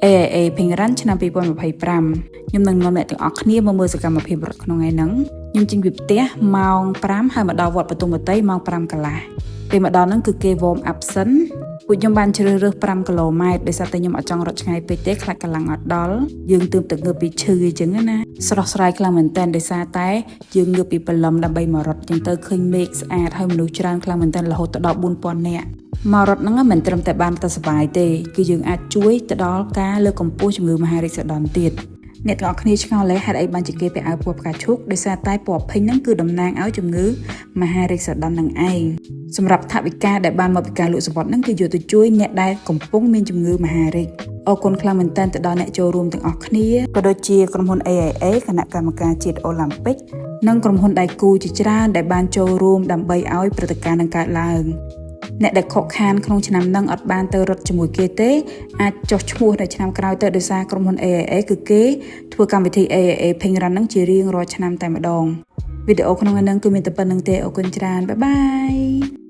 AIA ពេញរ៉ាន់ឆ្នាំ2025ខ្ញុំនឹងនាំអ្នកទាំងអស់គ្នាមកមើលសកម្មភាពរត់ក្នុងថ្ងៃហ្នឹងខ្ញុំចេញពីផ្ទះម៉ោង5ហើយមកដល់វត្តបទុមវតីម៉ោង5កន្លះពេលមកដល់ហ្នឹងគឺគេ warm up សិនពួកខ្ញុំបានជ្រើសរើស5គីឡូម៉ែត្រដោយសារតែខ្ញុំអត់ចង់រត់ឆ្ងាយពេកទេខ្លាចកម្លាំងអត់ដល់យើងទើបតែងើបពីឈឺអញ្ចឹងណាស្រស់ស្រាយខ្លាំងមែនតើដោយសារតែយើងងើបពីព្រលឹមដើម្បីមករត់អញ្ចឹងទៅឃើញមេឃស្អាតហើយមនុស្សច្រើនខ្លាំងមែនតើរហូតដល់ 4000 នាក់មករត់ហ្នឹងមិនត្រឹមតែបានតែសុបាយទេគឺយើងអាចជួយទៅដល់ការលើកកម្ពស់ជំងឺមហារីកសូដនទៀតអ្នកទាំងអស់គ្នាឆ្ងល់ហេតុអីបានជាគេពាក់អាវពណ៌ផ្កាឈូកដោយសារតែពណ៌ភេញហ្នឹងគឺតំណាងឲ្យជំងឺមហារីកសូដននឹងឯងសម្រាប់ថវិកាដែលបានមកពីការលក់សំបុត្រហ្នឹងគឺយកទៅជួយអ្នកដែលកំពុងមានជំងឺមហារីកអរគុណខ្លាំងមែនទែនទៅដល់អ្នកចូលរួមទាំងអស់គ្នាក៏ដូចជាក្រុមហ៊ុន AIA គណៈកម្មការជាតិអូឡ িম্প ពិកនិងក្រុមហ៊ុនដៃគូជាច្រើនដែលបានចូលរួមដើម្បីឲ្យព្រឹត្តិការណ៍នឹងកើតឡើងអ្នកដែលខកខានក្នុងឆ្នាំហ្នឹងអត់បានទៅរត់ជាមួយគេទេអាចចុះឈ្មោះនៅឆ្នាំក្រោយទៅដោយសារក្រុមហ៊ុន AIA គឺគេធ្វើកម្មវិធី AIA ពេញរ៉ាន់ហ្នឹងជារៀងរាល់ឆ្នាំតែម្ដងវីដេអូក្នុងហ្នឹងគឺមានតែប៉ុណ្្នឹងទេអរគុណច្រើនបាយបាយ